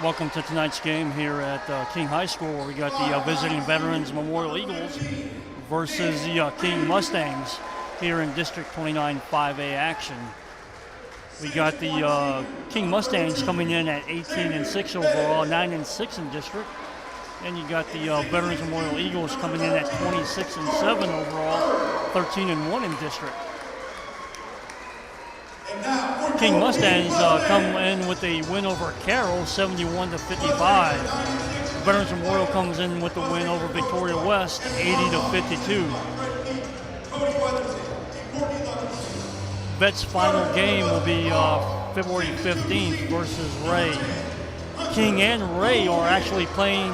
Welcome to tonight's game here at King High School, where we got the visiting Veterans Memorial Eagles versus the King Mustangs here in District 29 5A action. We got the King Mustangs coming in at 18-6 overall, 9-6 in district. And you got the Veterans Memorial Eagles coming in at 26-7 overall, 13-1 in district. King Mustangs come in with a win over Carroll, 71-55. Veterans Memorial comes in with the win over Victoria West, 80-52. Vets' final game will be February 15th versus Ray. King and Ray are actually playing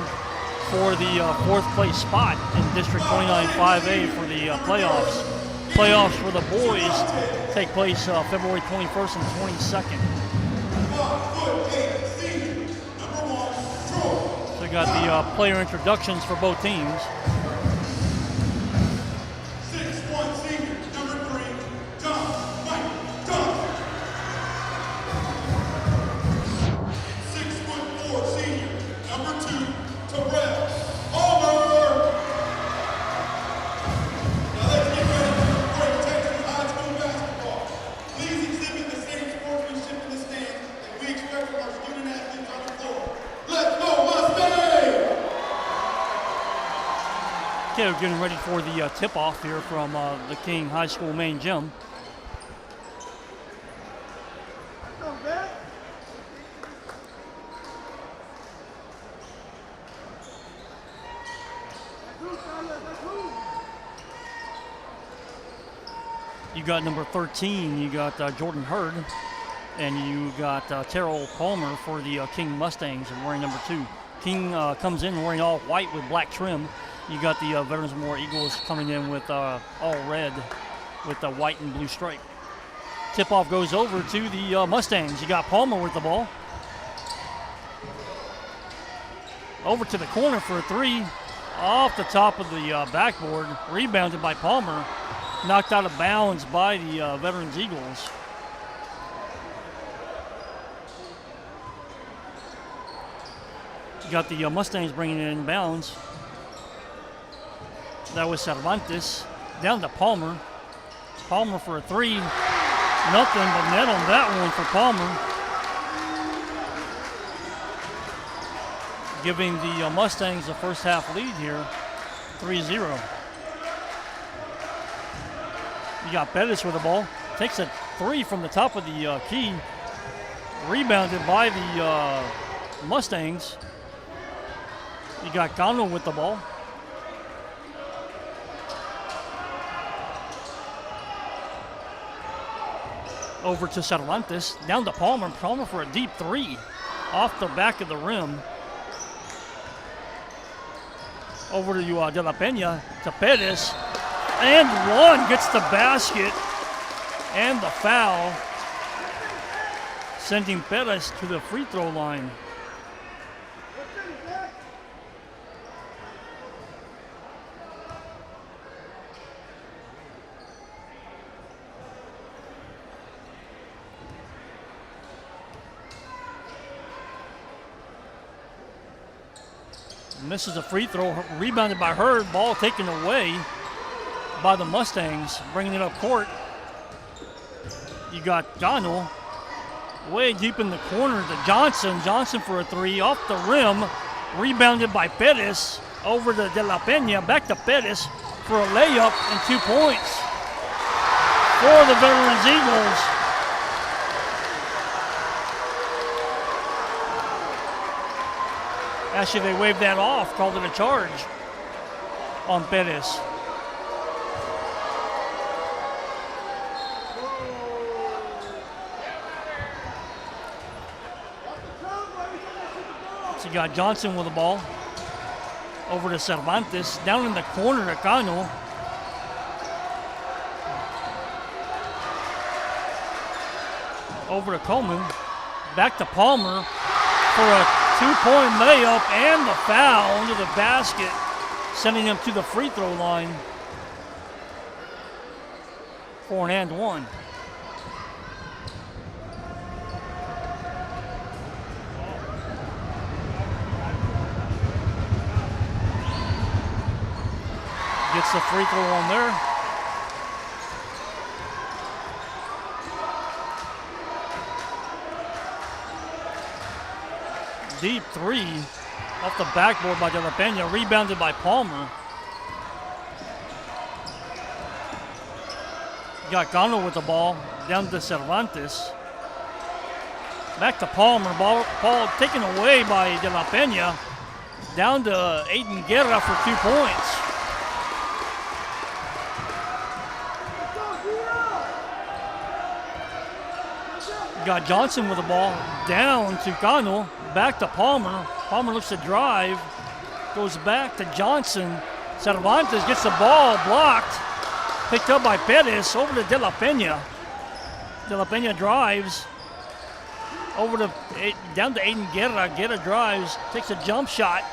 for the fourth place spot in District 29 5A for the playoffs. Playoffs for the boys take place February 21st and 22nd. So we got the player introductions for both teams. Okay, we're getting ready for the tip-off here from the King High School main gym. You got number 13, you got Jordan Hurd, and you got Terrell Palmer for the King Mustangs and wearing number 2. King comes in wearing all white with black trim. You got the Veterans Memorial Eagles coming in with all red with the white and blue stripe. Tip-off goes over to the Mustangs. You got Palmer with the ball. Over to the corner for a 3. Off the top of the backboard. Rebounded by Palmer. Knocked out of bounds by the Veterans Eagles. You got the Mustangs bringing it in bounds. That was Cervantes. Down to Palmer. Palmer for a 3. Nothing but net on that one for Palmer. Giving the Mustangs the first half lead here, 3-0. You got Bettis with the ball. Takes a 3 from the top of the key. Rebounded by the Mustangs. You got Gano with the ball. Over to Cervantes, down to Palmer. Palmer for a deep 3 off the back of the rim. Over to De La Pena, to Perez, and one gets the basket and the foul, sending Perez to the free throw line. Misses a free throw, rebounded by Hurd, ball taken away by the Mustangs, bringing it up court. You got Gano way deep in the corner to Johnson. Johnson for a 3 off the rim, rebounded by Perez. Over to De La Pena, back to Perez for a layup and 2 points for the Veterans Eagles. Actually, they waved that off, called it a charge on Perez. So you got Johnson with the ball. Over to Cervantes. Down in the corner to Cano. Over to Coleman. Back to Palmer for a 2-point layup and the foul into the basket, sending him to the free throw line for an and one. Gets the free throw on there. Deep three off the backboard by De La Pena, rebounded by Palmer. Got Gano with the ball, down to Cervantes. Back to Palmer, ball taken away by De La Pena. Down to Aiden Guerra for 2 points. Got Johnson with the ball, down to Cano, back to Palmer. Palmer looks to drive, goes back to Johnson. Cervantes gets the ball blocked, picked up by Perez, over to De La Pena. De La Pena drives, down to Aiden Guerra. Guerra drives, takes a jump shot,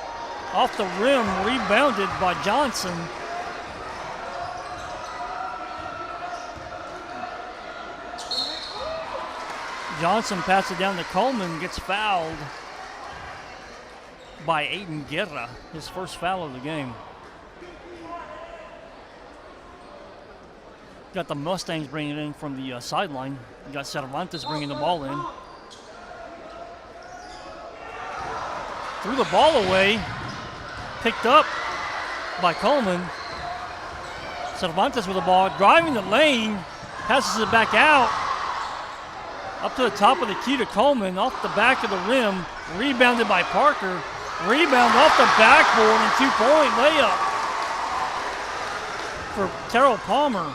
off the rim, rebounded by Johnson. Johnson passes it down to Coleman, gets fouled by Aiden Guerra, his first foul of the game. Got the Mustangs bringing it in from the sideline. You got Cervantes bringing the ball in. Threw the ball away, picked up by Coleman. Cervantes with the ball, driving the lane, passes it back out. Up to the top of the key to Coleman, off the back of the rim, rebounded by Parker. Rebound off the backboard and 2-point layup for Terrell Palmer.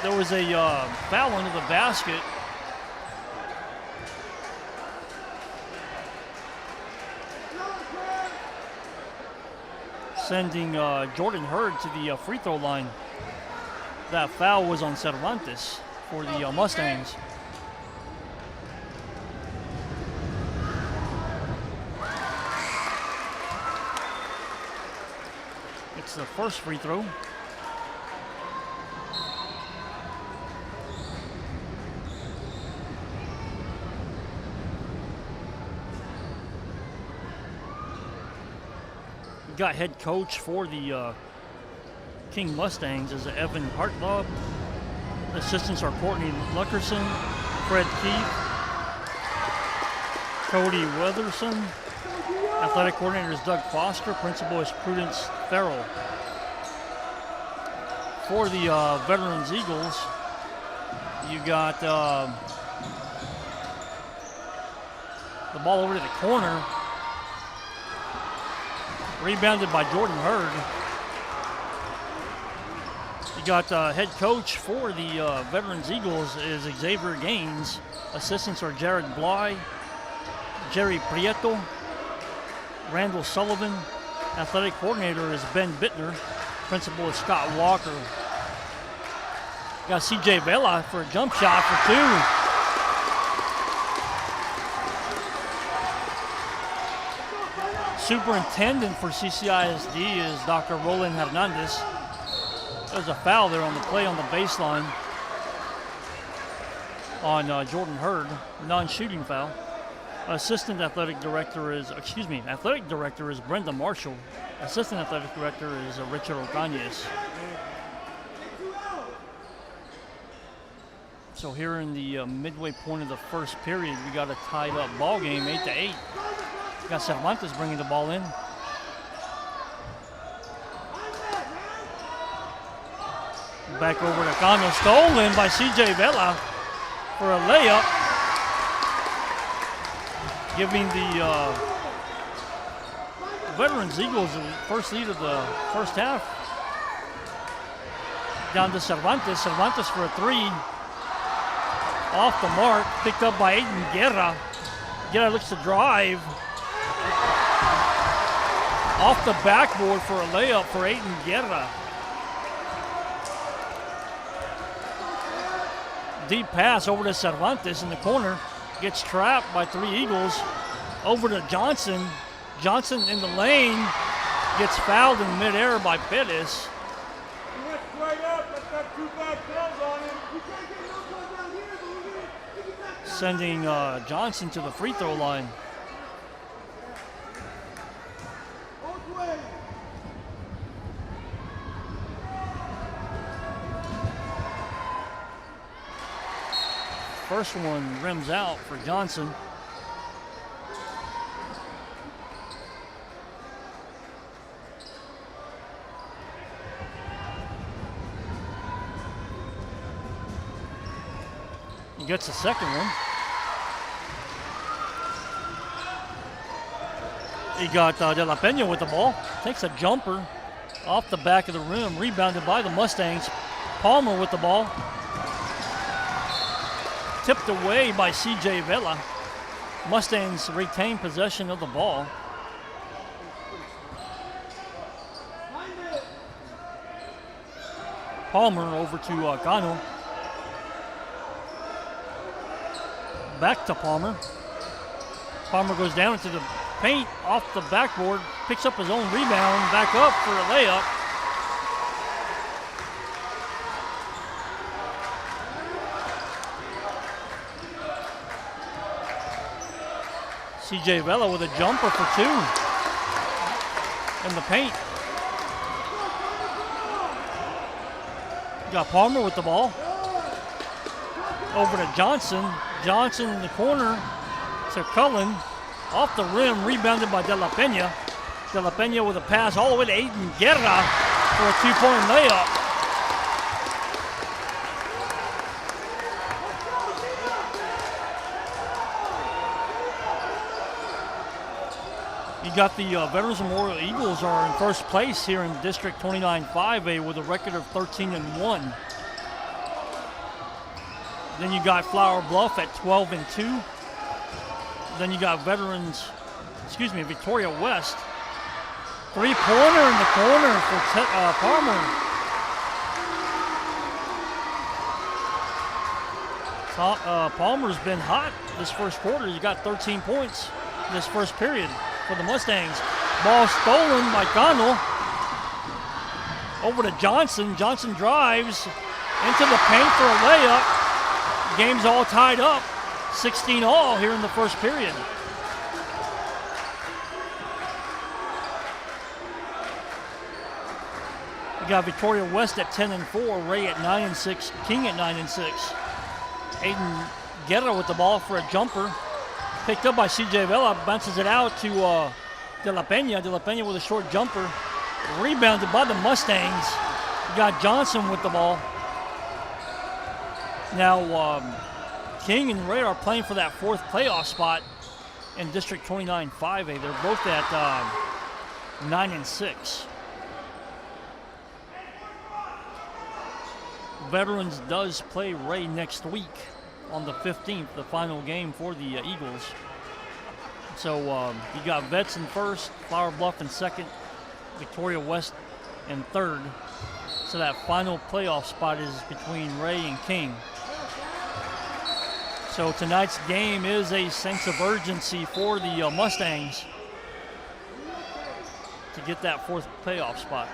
There was a foul under the basket. Sending Jordan Hurd to the free throw line. That foul was on Cervantes for the Mustangs. It's the first free throw. We got head coach for the King Mustangs is Evan Hartlaub. Assistants are Courtney Luckerson, Fred Keith, Cody Weatherson. Athletic coordinator is Doug Foster. Principal is Prudence Farrell. For the Veterans Eagles, you got the ball over to the corner. Rebounded by Jordan Hurd. You got head coach for the Veterans Eagles is Xavier Gaines. Assistants are Jared Bly, Jerry Prieto, Randall Sullivan. Athletic coordinator is Ben Bittner. Principal is Scott Walker. Got CJ Vela for a jump shot for 2. Superintendent for CCISD is Dr. Roland Hernandez. There's a foul there on the play on the baseline on Jordan Hurd, non-shooting foul. Athletic director is Brenda Marshall. Assistant athletic director is Richard Ocañez. So here in the midway point of the first period, we got a tied up ball game, 8-8. Got Cervantes bringing the ball in. Back over to Cano, stolen by CJ Vela for a layup. Giving the Veterans Eagles the first lead of the first half. Down to Cervantes. Cervantes for a 3. Off the mark, picked up by Aiden Guerra. Guerra looks to drive. Off the backboard for a layup for Aiden Guerra. Deep pass over to Cervantes in the corner. Gets trapped by 3 Eagles. Over to Johnson. Johnson in the lane, gets fouled in midair by Pettis. Sending Johnson to the free throw line. First one rims out for Johnson. He gets the second one. He got De La Pena with the ball. Takes a jumper off the back of the rim. Rebounded by the Mustangs. Palmer with the ball. Tipped away by C.J. Vela. Mustangs retain possession of the ball. Palmer over to Gano. Back to Palmer. Palmer goes down into the paint off the backboard, picks up his own rebound, back up for a layup. C.J. Vela with a jumper for two in the paint. Got Palmer with the ball. Over to Johnson. Johnson in the corner to Cullen. Off the rim, rebounded by De La Pena. De La Pena with a pass all the way to Aiden Guerra for a two-point layup. You got the Veterans Memorial Eagles are in first place here in District 29 5A with a record of 13-1. Then you got Flower Bluff at 12-2. Then you got Victoria West. Three-pointer in the corner for Palmer. Palmer's been hot this first quarter. He got 13 points this first period for the Mustangs. Ball stolen by Connell. Over to Johnson. Johnson drives into the paint for a layup. Game's all tied up. 16 all here in the first period. We got Victoria West at 10-4, Ray at 9-6, King at 9-6. Aiden Guerra with the ball for a jumper. Picked up by C.J. Vela, bounces it out to De La Pena. De La Pena with a short jumper. Rebounded by the Mustangs. We got Johnson with the ball. Now, King and Ray are playing for that fourth playoff spot in District 29 5A. They're both at 9-6. Veterans does play Ray next week on the 15th, the final game for the Eagles. So you got Vets in first, Flower Bluff in second, Victoria West in third. So that final playoff spot is between Ray and King. So tonight's game is a sense of urgency for the Mustangs to get that fourth playoff spot.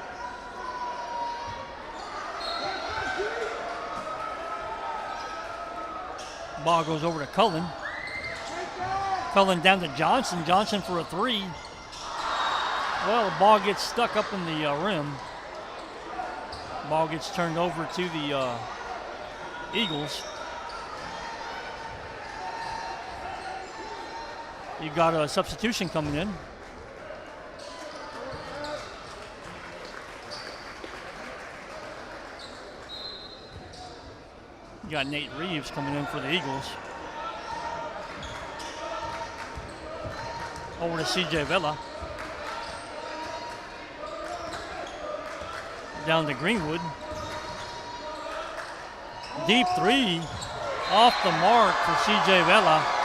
Ball goes over to Cullen. Cullen down to Johnson. Johnson for a three. Well, the ball gets stuck up in the rim. Ball gets turned over to the Eagles. You got a substitution coming in. You got Nate Reeves coming in for the Eagles. Over to C.J. Vela. Down to Greenwood. Deep three off the mark for C.J. Vela.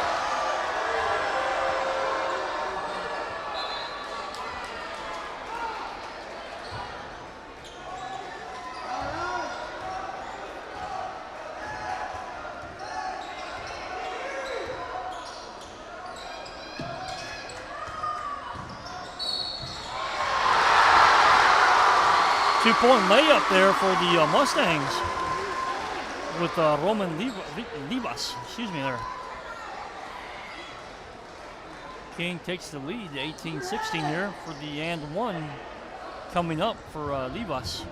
2-point layup there for the Mustangs with Roman Livas. Excuse me there. King takes the lead, 18-16 here for the and one coming up for Livas.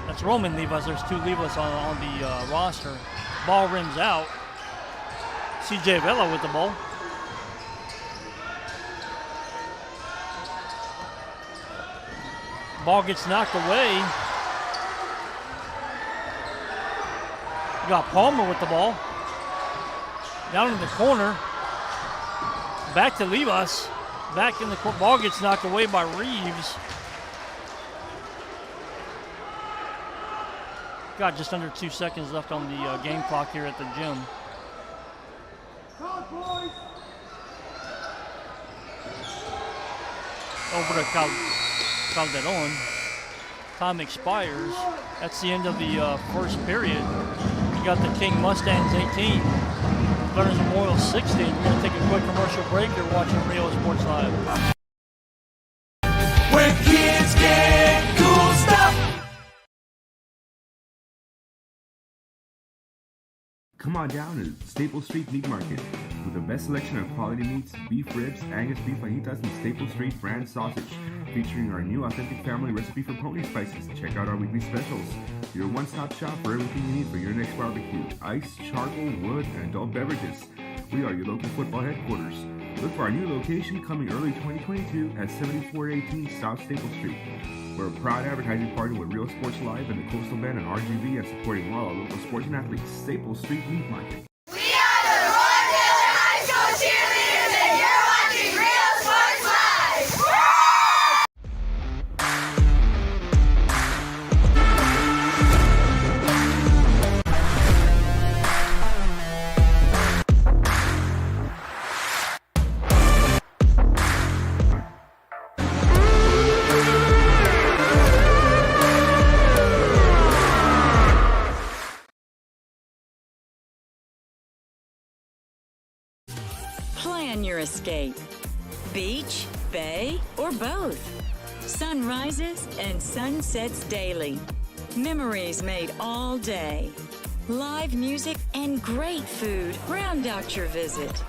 That's Roman Livas. There's two Livas on the roster. Ball rims out. CJ Vela with the ball. Ball gets knocked away. You got Palmer with the ball. Down in the corner. Back to Livas. Back in the court. Ball gets knocked away by Reeves. Got just under 2 seconds left on the game clock here at the gym. Over to Calderon. Time expires. That's the end of the first period. You got the King Mustangs 18, Veterans Memorial 16. We're going to take a quick commercial break. You're watching Rio Sports Live. Where kids get cool stuff. Come on down to Staple Street Meat Market with the best selection of quality meats, beef ribs, Angus beef fajitas, and Staple Street brand sausage, featuring our new authentic family recipe for pony spices. Check out our weekly specials. Your one-stop shop for everything you need for your next barbecue: ice, charcoal, wood, and adult beverages. We are your local football headquarters. Look for our new location coming early 2022 at 7418 South Staple Street. We're a proud advertising partner with Real Sports Live and the Coastal Band and RGV, and supporting all our local sports and athletes. Staple Street Meat Market. We are the Roy Taylor High School cheerleaders, and you're watching Real Sports Live. Plan your escape. Beach, bay, or both. Sunrises and sunsets daily. Memories made all day. Live music and great food round out your visit.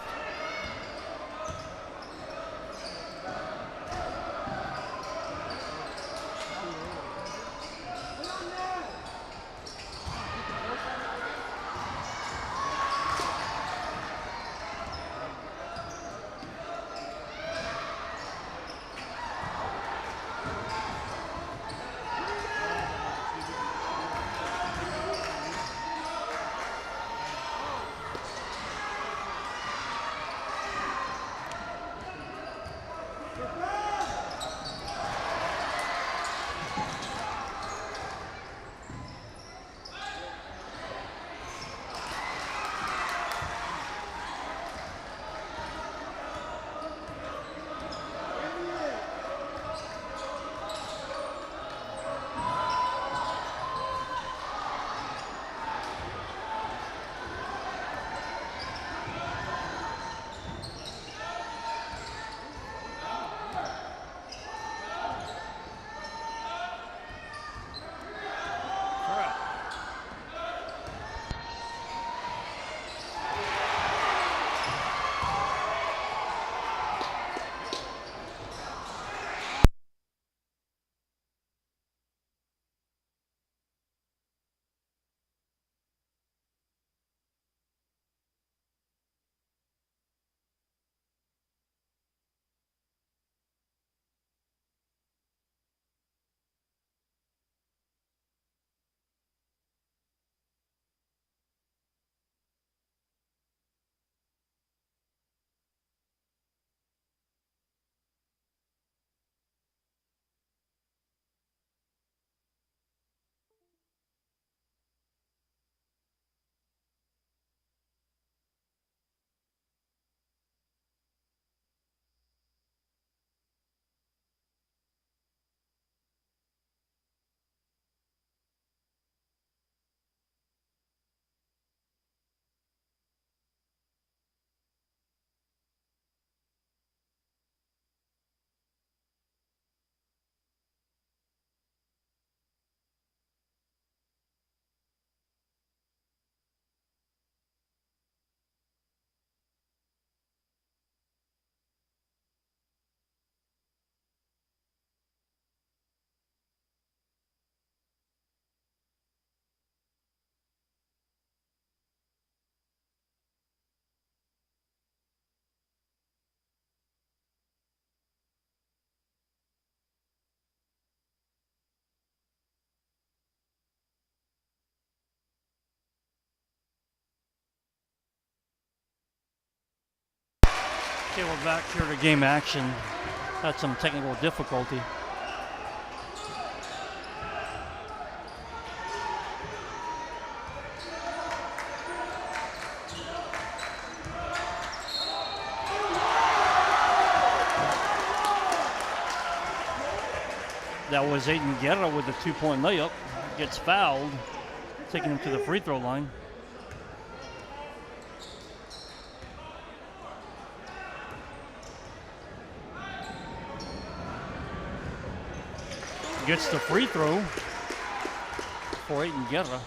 Okay, we're back here to game action. Had some technical difficulty. That was Aiden Guerra with a 2-point layup. Gets fouled, taking him to the free throw line. Gets the free throw for Aiden Guerra.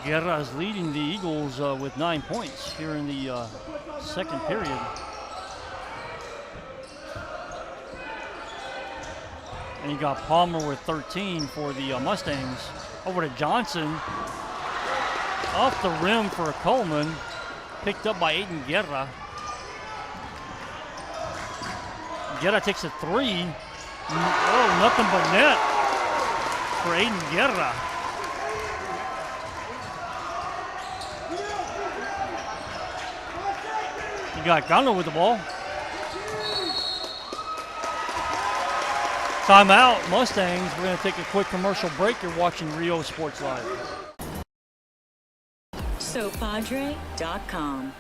Guerra is leading the Eagles with 9 points here in the second period. And you got Palmer with 13 for the Mustangs. Over to Johnson. Off the rim for Coleman. Picked up by Aiden Guerra. Guerra takes a three. Oh, nothing but net for Aiden Guerra. You got Gano with the ball. Timeout, Mustangs. We're going to take a quick commercial break. You're watching Rio Sports Live. SoPadre.com.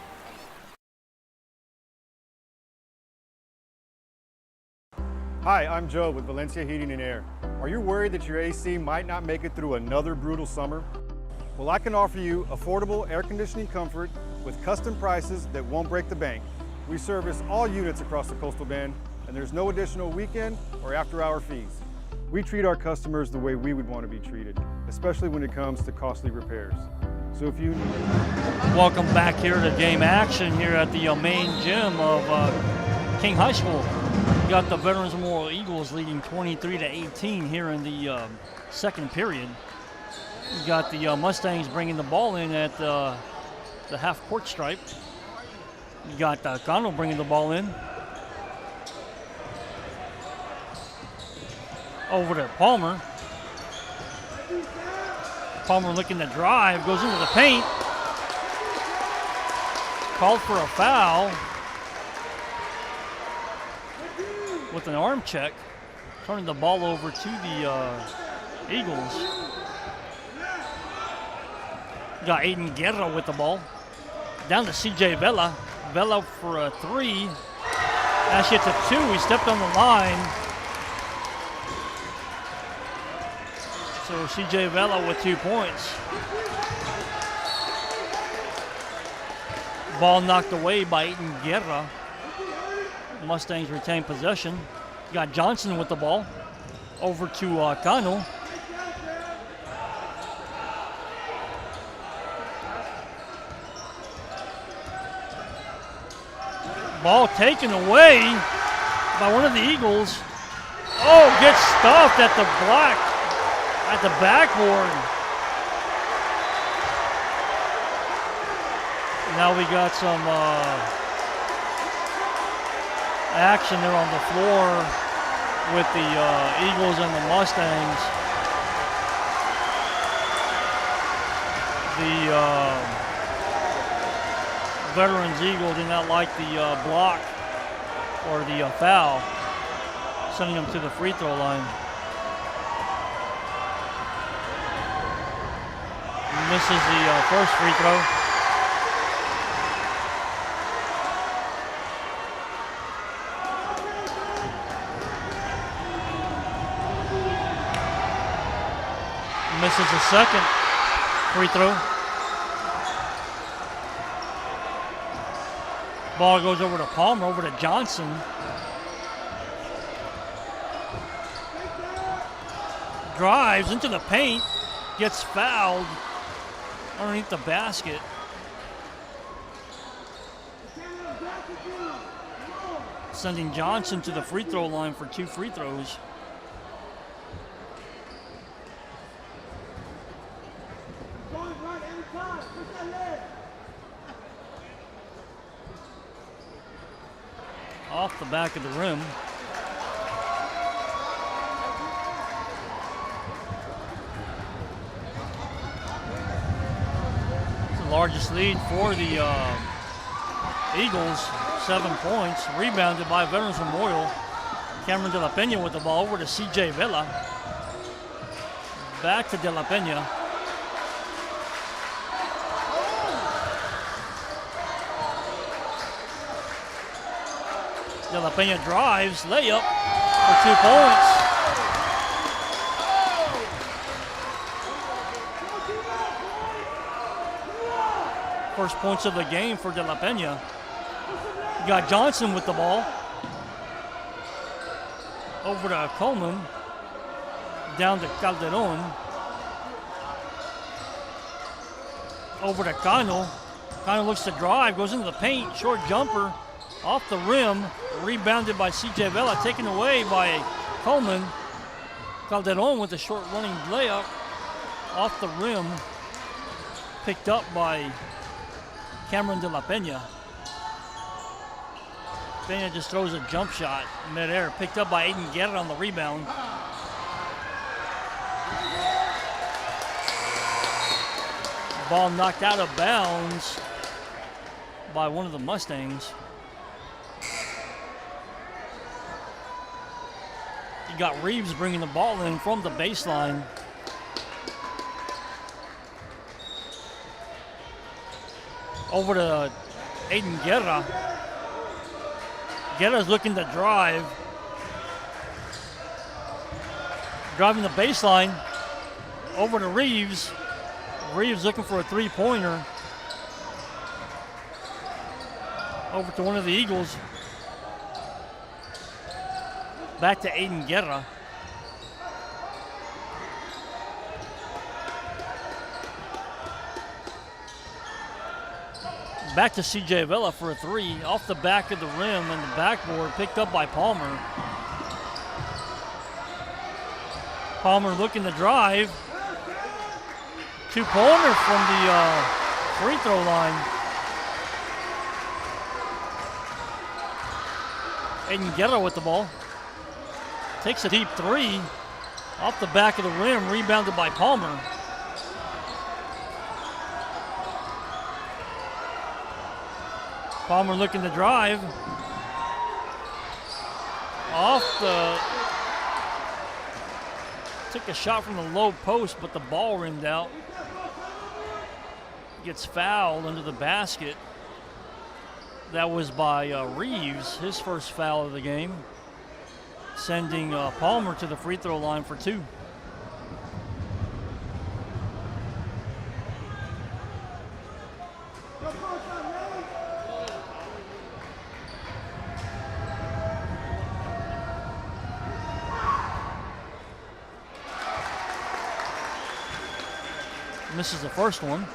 Hi, I'm Joe with Valencia Heating and Air. Are you worried that your AC might not make it through another brutal summer? Well, I can offer you affordable air conditioning comfort with custom prices that won't break the bank. We service all units across the Coastal Bend, and there's no additional weekend or after-hour fees. We treat our customers the way we would want to be treated, especially when it comes to costly repairs. So if you Welcome back here to game action here at the main gym of King High School. We got the Veterans Memorial Eagles leading 23-18 here in the second period. We got the Mustangs bringing the ball in at the half-court stripe. You got Gano bringing the ball in. Over to Palmer. Palmer looking to drive, goes into the paint. Called for a foul with an arm check, turning the ball over to the Eagles. Got Aiden Guerra with the ball. Down to CJ Vela. Vela for a three. Actually, it's a two. He stepped on the line. So CJ Vela with 2 points. Ball knocked away by Aiden Guerra. Mustangs retain possession. Got Johnson with the ball. Over to Cano. Ball taken away by one of the Eagles. Oh, gets stuffed at the backboard. Now we got some action there on the floor with the Eagles and the Mustangs. The Veterans Eagle did not like the block or the foul, sending them to the free throw line. Misses the first free throw. Misses the second free throw. Ball goes over to Palmer, over to Johnson. Drives into the paint, gets fouled underneath the basket. Sending Johnson to the free throw line for 2 free throws. Off the back of the rim. largest lead for the Eagles, 7 points. Rebounded by Veterans Memorial. Cameron De La Pena with the ball over to CJ Vela. Back to De La Pena. De La Pena drives, layup for 2 points. First points of the game for De La Pena. You got Johnson with the ball. Over to Coleman. Down to Calderon. Over to Cano. Cano looks to drive, goes into the paint, short jumper. Off the rim, rebounded by CJ Vela, taken away by Coleman. Calderon with a short running layup. Off the rim, picked up by Cameron De La Pena. Pena just throws a jump shot midair, picked up by Aiden Guerra on the rebound. Ball knocked out of bounds by one of the Mustangs. You got Reeves bringing the ball in from the baseline. Over to Aiden Guerra. Guerra's looking to drive. Driving the baseline. Over to Reeves. Reeves looking for a three-pointer. Over to one of the Eagles. Back to Aiden Guerra. Back to CJ Vela for a three. Off the back of the rim and the backboard, picked up by Palmer. Palmer looking to drive. Two-pointer from the free throw line. Aiden Guerra with the ball. Takes a deep three. Off the back of the rim, rebounded by Palmer. Palmer looking to drive. Took a shot from the low post, but the ball rimmed out. Gets fouled under the basket. That was by Reeves, his first foul of the game. Sending Palmer to the free throw line for two. Misses the first one.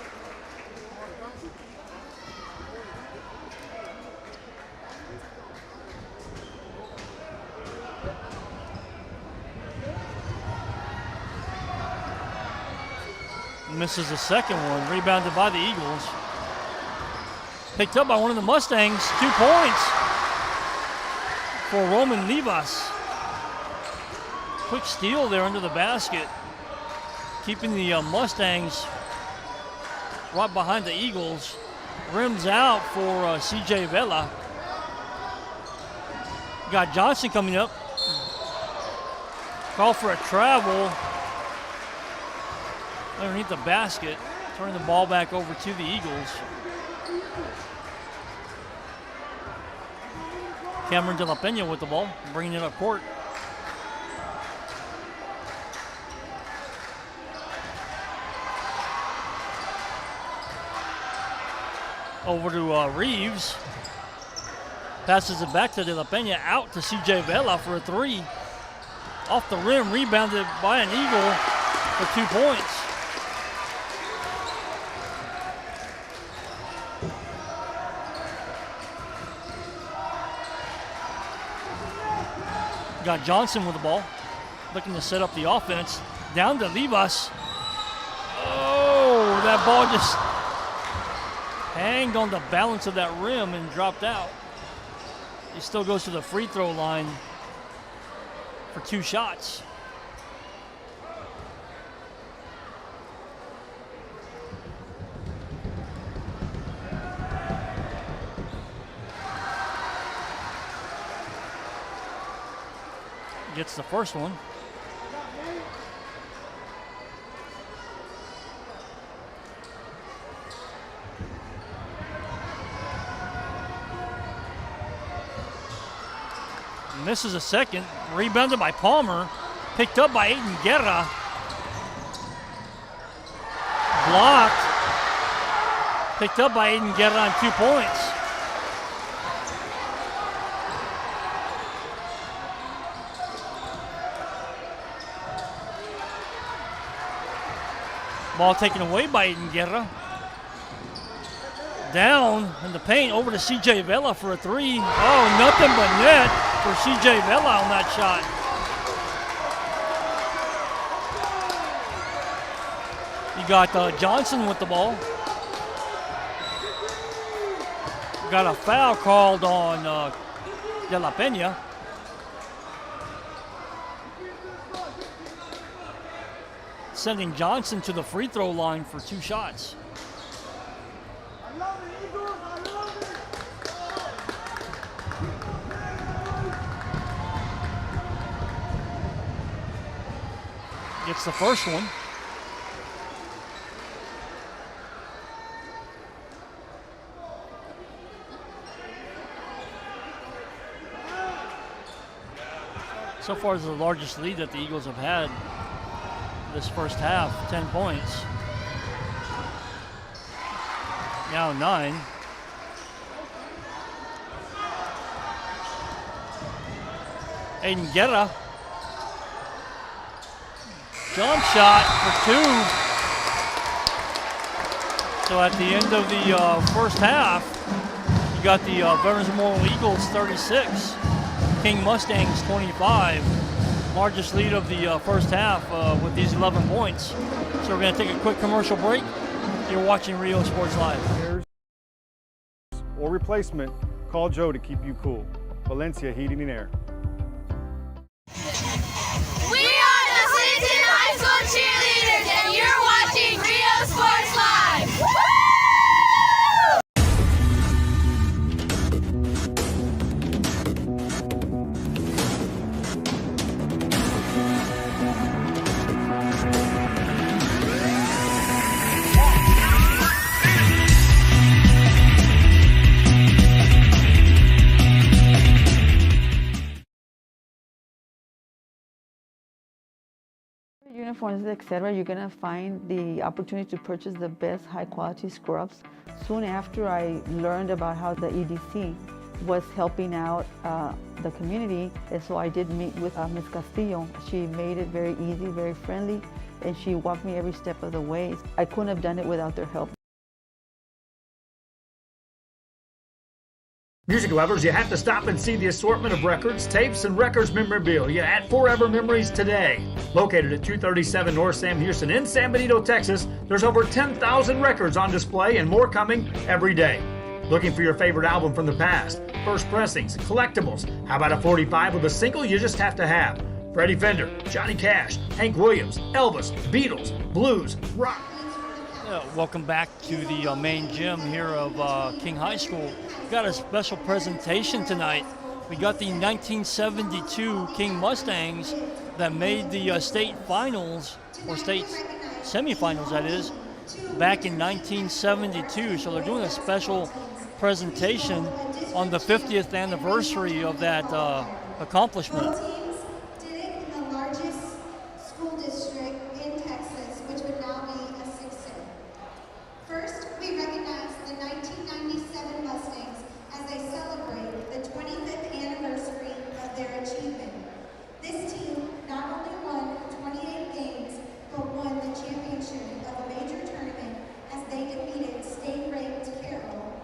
Misses the second one, rebounded by the Eagles. Picked up by one of the Mustangs, 2 points for Roman Livas. Quick steal there under the basket, keeping the Mustangs right behind the Eagles. Rims out for CJ Vela. Got Johnson coming up. Call for a travel underneath the basket, turning the ball back over to the Eagles. Cameron De La Pena with the ball, bringing it up court. Over to Reeves. Passes it back to De La Pena, out to CJ Vela for a three. Off the rim, rebounded by an Eagle for 2 points. Got Johnson with the ball, looking to set up the offense. Down to Livas. Oh, that ball just hanged on the balance of that rim and dropped out. He still goes to the free throw line for 2 shots. Gets the first one. Misses a second. Rebounded by Palmer. Picked up by Aiden Guerra. Blocked. Picked up by Aiden Guerra on 2 points. Ball taken away by Aiden Guerra. Down in the paint, over to CJ Vela for a three. Oh, nothing but net for CJ Vela on that shot. You got Johnson with the ball. Got a foul called on De La Peña. Sending Johnson to the free throw line for 2 shots. Gets the first one. So far, it's the largest lead that the Eagles have had this first half, 10 points. Now 9. Aiden Guerra. Jump shot for 2. So at the end of the first half, you got the Veterans Memorial Eagles 36, King Mustangs 25. Largest lead of the first half with these 11 points. So we're going to take a quick commercial break. You're watching Rio Sports Live. Or replacement, call Joe to keep you cool. Valencia Heating and Air. We are the Clinton High School cheerleaders, and you're watching Rio Sports Live. Woo! Uniforms, etc., you're gonna find the opportunity to purchase the best high-quality scrubs. Soon after I learned about how the EDC was helping out the community, and so I did meet with Ms. Castillo. She made it very easy, very friendly, and she walked me every step of the way. I couldn't have done it without their help. Music lovers, you have to stop and see the assortment of records, tapes, and records memorabilia at Forever Memories today. Located at 237 North Sam Houston in San Benito, Texas, there's over 10,000 records on display and more coming every day. Looking for your favorite album from the past, first pressings, collectibles? How about a 45 with a single you just have to have? Freddie Fender, Johnny Cash, Hank Williams, Elvis, Beatles, blues, rock. Welcome back to the main gym here of King High School. We've got a special presentation tonight. We got the 1972 King Mustangs that made the state finals, or state semifinals that is, back in 1972. So they're doing a special presentation on the 50th anniversary of that accomplishment. Did it in the largest school district in Texas, which would now be a 6-0. First, we recognize the 1997 Mustangs as they celebrate the 25th anniversary of their achievement. This team not only won 28 games, but won the championship of a major tournament as they defeated state-ranked Carroll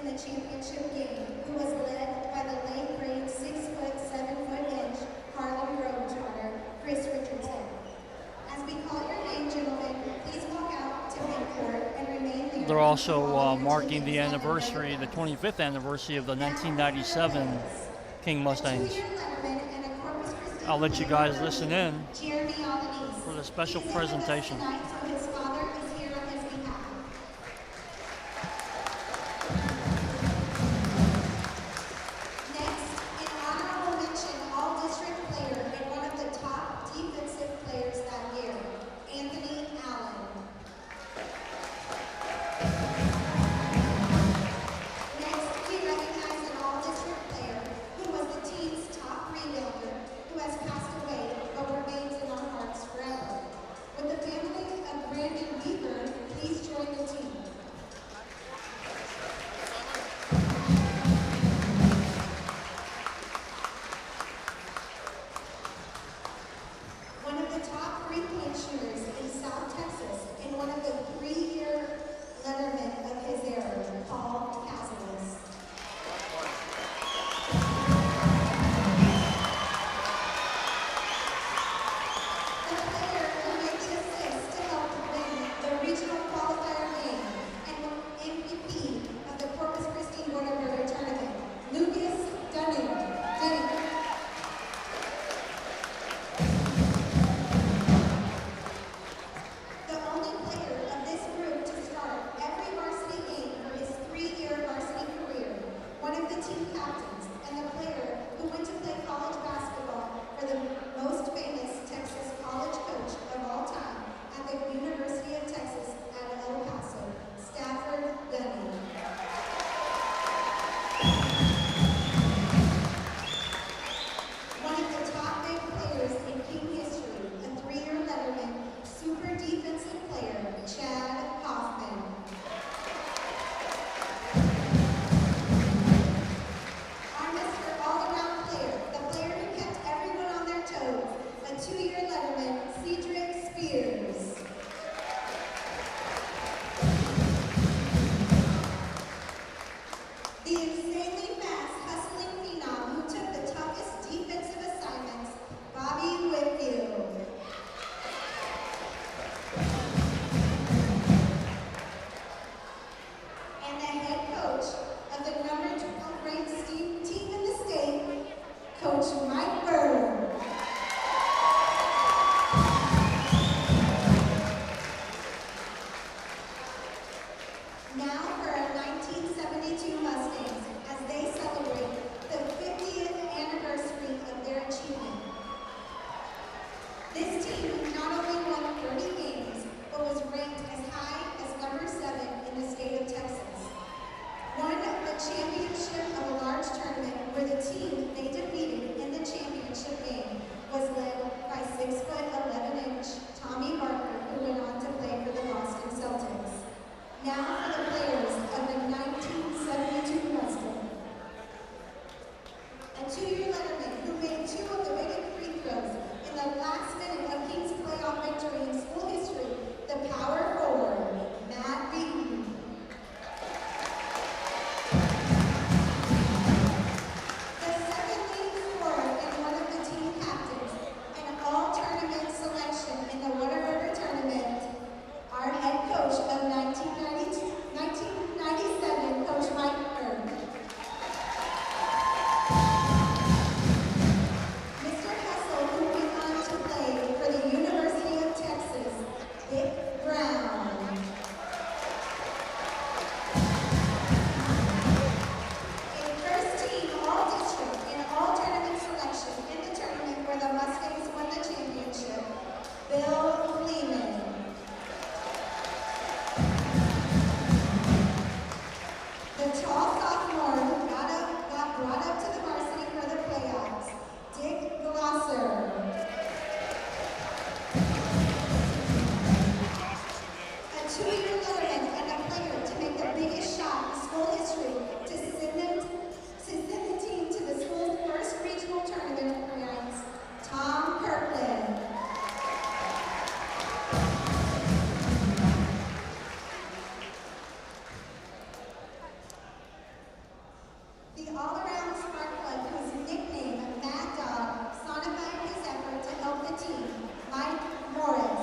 in the championship game, who was led by the late-grade 6', 7" Harlem Globetrotter, Chris Richardson. As we call your name, gentlemen, please walk out to midcourt and remain there. They're also marking the anniversary, the 25th anniversary of the 1997 King Mustangs. I'll let you guys listen in for the special presentation. Next, in honorable mention, all district player and one the team captains and the player who went to play college basketball for the most famous Texas college coach of all time at the University of Texas at El Paso, Stafford Gunning. One of the top big players in King history, a 3-year letterman, super defensive player, Chad Hoffman. Our Mr. All-Around player, the player who kept everyone on their toes, a 2-year letterman, Cedric Spears. The insanely fast, hustling phenom who took the toughest defensive assignments, Bobby Whitfield. And the head coach of the number 12 ranked team in the state, Coach Mike Burr. Now for our 1972 Mustangs as they celebrate the 50th anniversary of their achievement. This team not only won 30 games, but was ranked as high as number 7 in the state of Texas. Won the championship of a large tournament where the team they defeated in the championship game was led by 6'11" Tommy Barker, who went on to play for the Boston Celtics. Now for the players of the 1972 Mustangs. A 2-year letterman who made 2 of the biggest free throws in the last minute of King's playoff victory in school history, the power forward, Matt Beaton. The second leading scorer and one of the team captains, an all-tournament selection in the Whataburger tournament, our head coach of 1997, Coach Mike Burr. Mr. Hessel, who went on to play for the University of Texas, Dick Brown. A first-team all-district and all-tournament selection in the tournament where the Mustangs won the championship, Bill Lehman. The tall sophomore who got brought up to the varsity for the playoffs, Dick Glosser. A 2-year letterman and a player to make the biggest shot in school history to send the team to the school's first regional tournament appearance, Tom Kirkland. The all-around spark plug whose nickname, Mad Dog, sonified his effort to help the team, Mike Morris.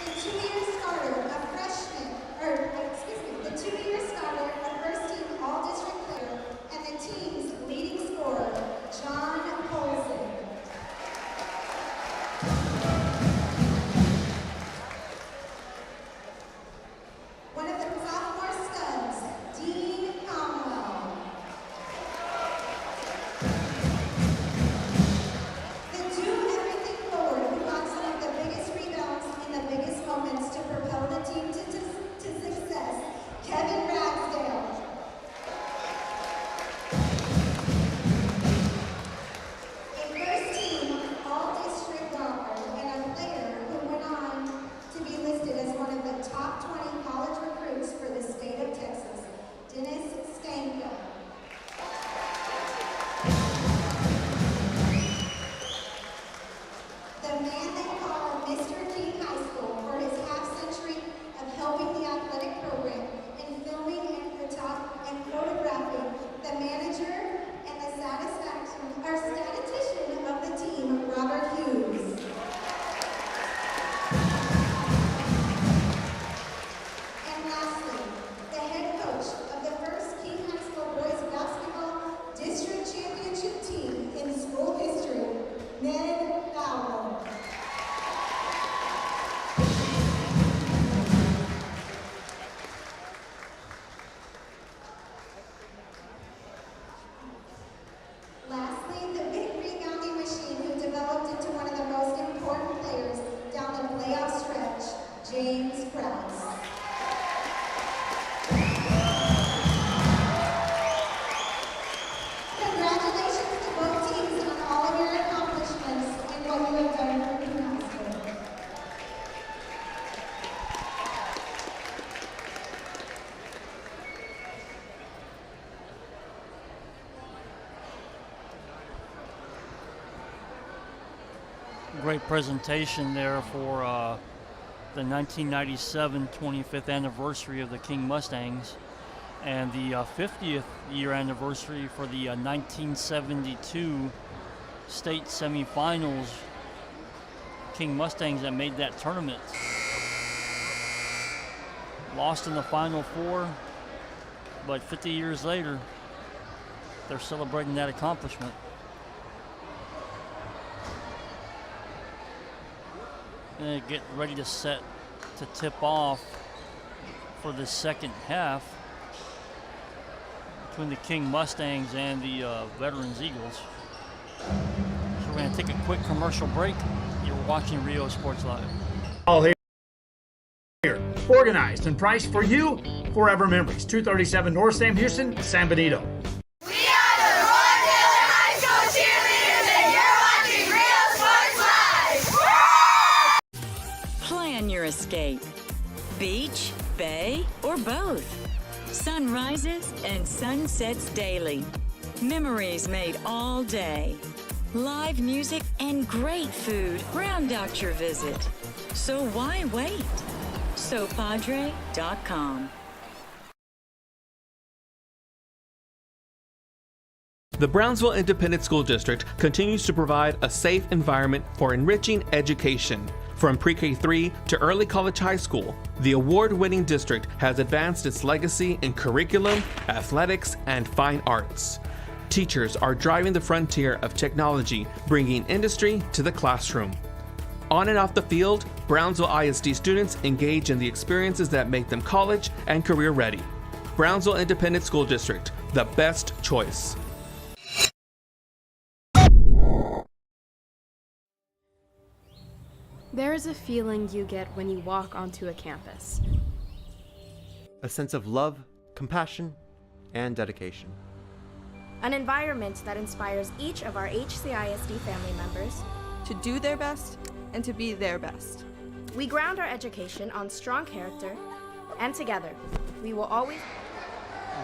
The 2-year starter, the 2-year starter, a first-team all-district player, and the team's leading scorer, John Polson. One of the sophomore great presentation there for the 1997 25th anniversary of the King Mustangs and the 50th year anniversary for the 1972 state semifinals King Mustangs that made that tournament. Lost in the Final Four, but 50 years later, they're celebrating that accomplishment. And get ready to set to tip off for the second half between the King Mustangs and the Veterans Eagles. So we're going to take a quick commercial break. You're watching Rio Sports Live. All here, organized and priced for you. Forever Memories, 237 North Sam Houston, San Benito. We are the Roy Taylor High School cheerleaders, and you're watching Real Sports Live. Plan your escape. Beach, bay, or both. Sunrises and sunsets daily. Memories made all day. Live music and great food round out your visit. So why wait? SoPadre.com. The Brownsville Independent School District continues to provide a safe environment for enriching education. From pre-K-3 to early college high school, the award-winning district has advanced its legacy in curriculum, athletics, and fine arts. Teachers are driving the frontier of technology, bringing industry to the classroom. On and off the field, Brownsville ISD students engage in the experiences that make them college and career ready. Brownsville Independent School District, the best choice. There is a feeling you get when you walk onto a campus. A sense of love, compassion, and dedication. An environment that inspires each of our HCISD family members to do their best and to be their best. We ground our education on strong character, and together, we will always...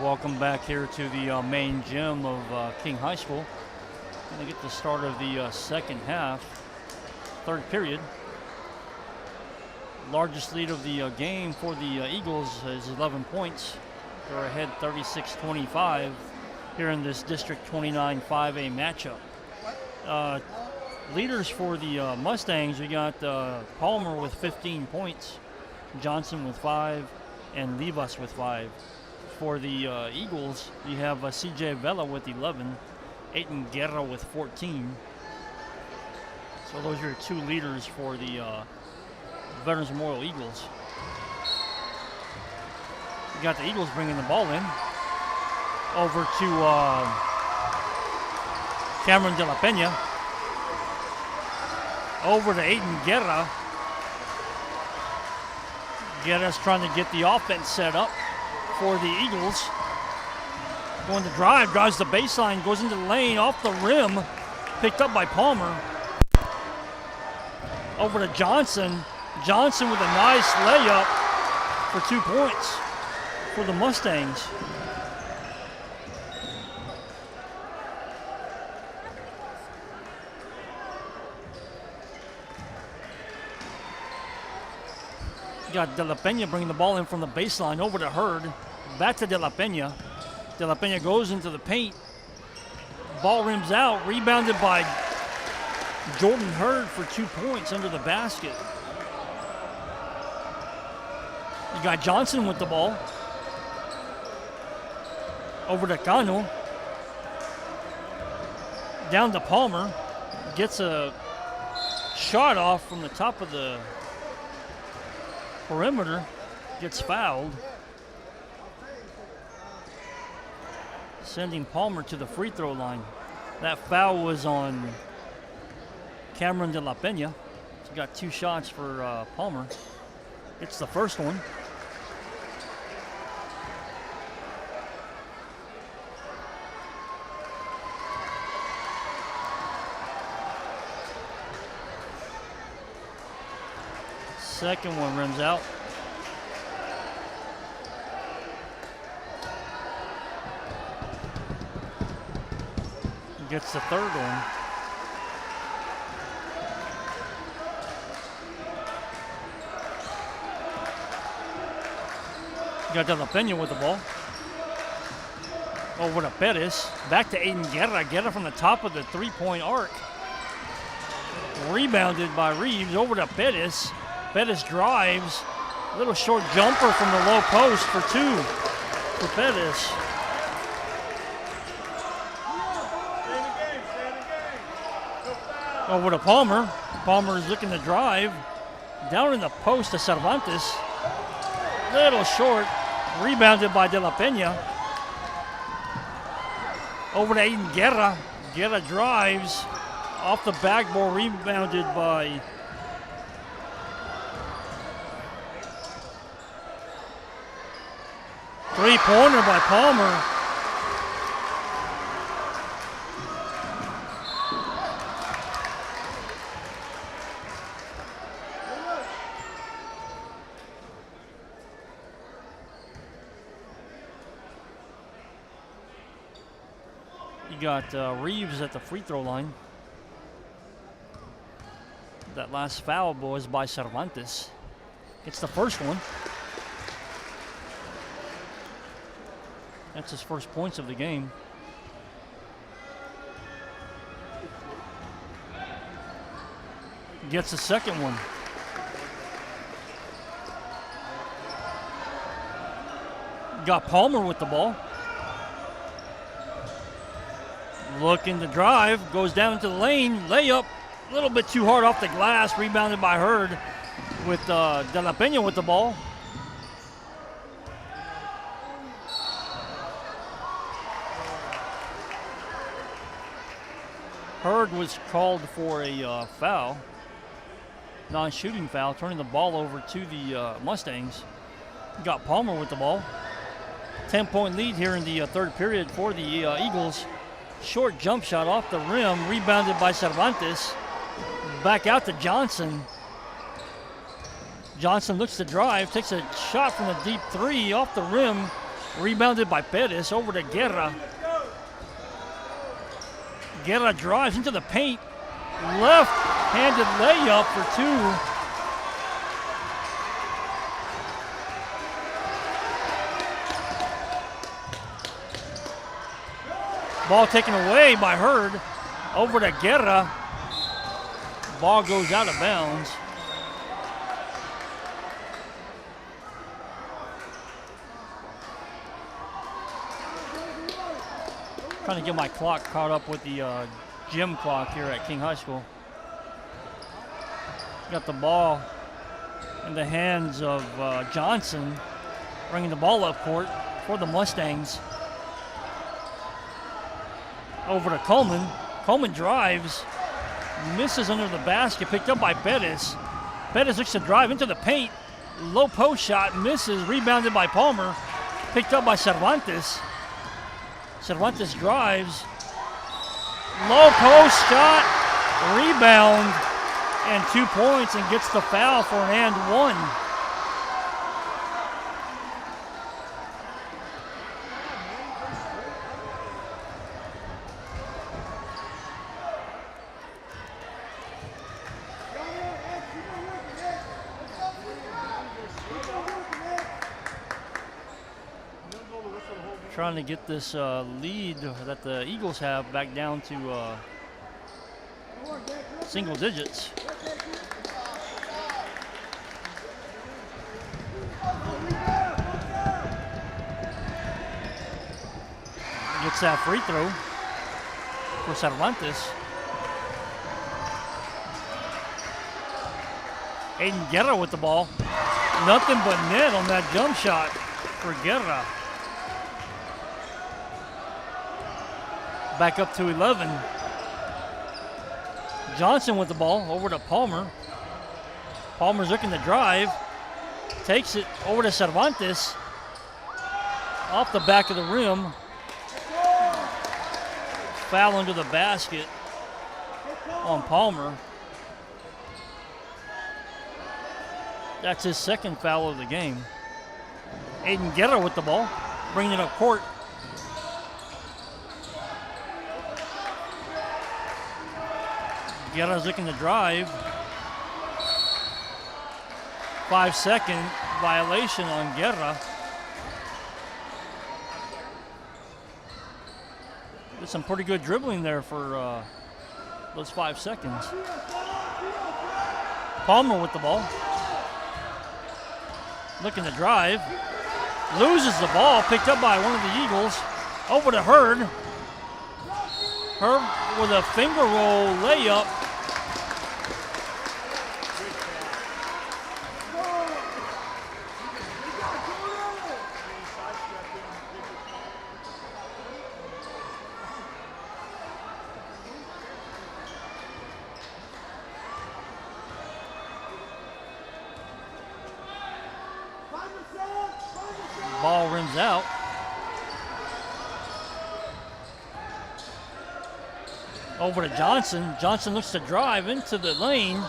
Welcome back here to the main gym of King High School. Going to get the start of the second half, third period. Largest lead of the game for the Eagles is 11 points. They're ahead 36-25 here in this District 29 5A matchup. Leaders for the Mustangs, we got Palmer with 15 points, Johnson with 5, and Livas with 5. For the Eagles, you have CJ Vela with 11, Aiton Guerra with 14. So those are your two leaders for the Veterans Memorial Eagles. You got the Eagles bringing the ball in over to Cameron De La Pena. Over to Aiton Guerra. Guerra's trying to get the offense set up for the Eagles. Going to drive, drives the baseline, goes into the lane, off the rim, picked up by Palmer. Over to Johnson. Johnson with a nice layup for 2 points for the Mustangs. You got De La Pena bringing the ball in from the baseline over to Hurd. Back to De La Pena. De La Pena goes into the paint. Ball rims out, rebounded by Jordan Hurd for 2 points under the basket. You got Johnson with the ball. Over to Cano. Down to Palmer. Gets a shot off from the top of the perimeter. Gets fouled. Sending Palmer to the free throw line. That foul was on Cameron De La Pena. He's got 2 shots for Palmer. It's the first one. Second one rims out. Gets the third one. Got De La Pena with the ball. Over to Pettis. Back to Aiden Guerra. Guerra from the top of the three-point arc. Rebounded by Reeves. Over to Pettis. Pettis drives. Little short jumper from the low post for two for Pettis. Over to Palmer. Palmer is looking to drive. Down in the post to Cervantes. Little short. Rebounded by De La Pena. Over to Aiden Guerra. Guerra drives. Off the backboard. Rebounded by three-pointer by Palmer. You got Reeves at the free throw line. That last foul was by Cervantes. It's the first one. That's his first points of the game. Gets the second one. Got Palmer with the ball. Looking to drive, goes down into the lane, layup, a little bit too hard off the glass, rebounded by Hurd with De La Pena with the ball. Hurd was called for a foul, non-shooting foul, turning the ball over to the Mustangs. Got Palmer with the ball. 10-point lead here in the third period for the Eagles. Short jump shot off the rim, rebounded by Cervantes. Back out to Johnson. Johnson looks to drive, takes a shot from the deep three off the rim, rebounded by Pettis. Over to Guerra. Guerra drives into the paint. Left-handed layup for two. Ball taken away by Hurd. Over to Guerra. Ball goes out of bounds. Trying to get my clock caught up with the gym clock here at King High School. Got the ball in the hands of Johnson, bringing the ball up court for the Mustangs. Over to Coleman. Coleman drives, misses under the basket, picked up by Pettis. Pettis looks to drive into the paint. Low post shot, misses, rebounded by Palmer, picked up by Cervantes. Cervantes drives, low post shot, rebound, and 2 points, and gets the foul for an and one. Trying to get this lead that the Eagles have back down to single digits. Gets that free throw for Cervantes. Aiden Guerra with the ball. Nothing but net on that jump shot for Guerra. Back up to 11. Johnson with the ball over to Palmer. Palmer's looking to drive. Takes it over to Cervantes. Off the back of the rim. Foul under the basket on Palmer. That's his second foul of the game. Aiden Guerra with the ball, bringing it up court. Guerra's looking to drive. 5-second violation on Guerra. Did some pretty good dribbling there for those 5 seconds. Palmer with the ball. Looking to drive. Loses the ball, picked up by one of the Eagles. Over to Hurd. Hurd with a finger roll layup. Ball rims out. Over to Johnson. Johnson looks to drive into the lane.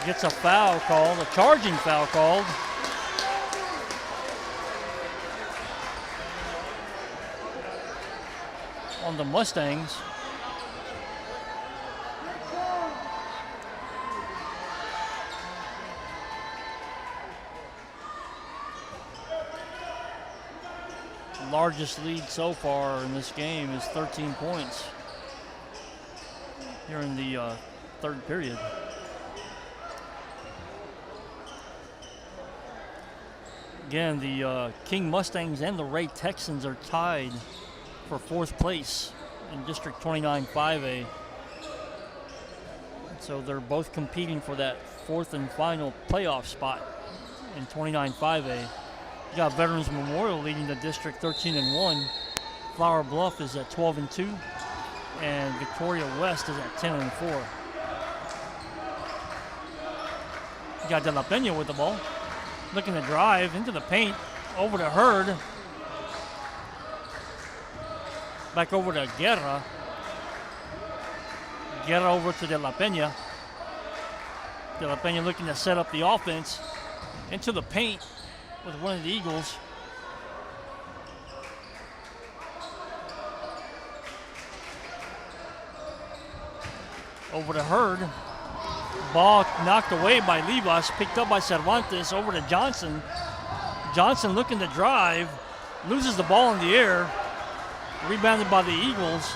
Gets a foul called, a charging foul called. On the Mustangs. Largest lead so far in this game is 13 points here in the third period. Again, the King Mustangs and the Ray Texans are tied for 4th place in District 29 5A. So they're both competing for that 4th and final playoff spot in 29 5A. You got Veterans Memorial leading the district 13-1. Flower Bluff is at 12-2, and Victoria West is at 10-4. You got De La Pena with the ball, looking to drive into the paint, over to Hurd. Back over to Guerra. Guerra over to De La Pena. De La Pena looking to set up the offense into the paint with one of the Eagles. Over to Hurd. Ball knocked away by Livas, picked up by Cervantes, over to Johnson. Johnson looking to drive, loses the ball in the air, rebounded by the Eagles.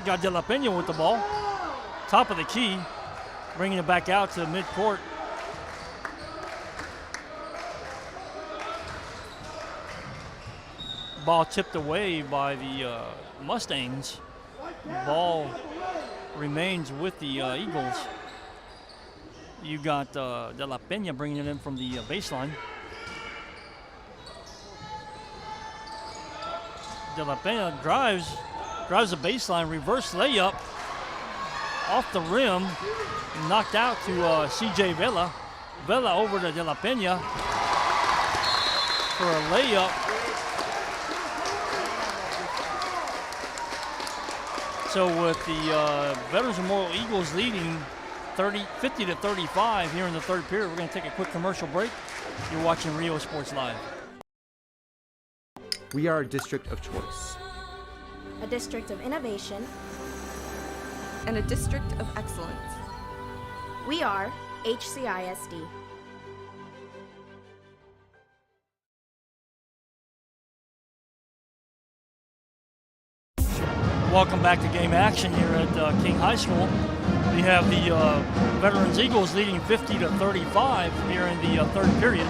Got De La Pena with the ball, top of the key, bringing it back out to midcourt. Ball tipped away by the Mustangs. Ball remains with the Eagles. You got De La Pena bringing it in from the baseline. De La Pena drives the baseline, reverse layup off the rim, knocked out to CJ Vela. Vela over to De La Pena for a layup. So with the Veterans Memorial Eagles leading 50-35 here in the third period, we're going to take a quick commercial break. You're watching Rio Sports Live. We are a district of choice. A district of innovation. And a district of excellence. We are HCISD. Welcome back to game action here at King High School. We have the Veterans Eagles leading 50-35 here in the third period.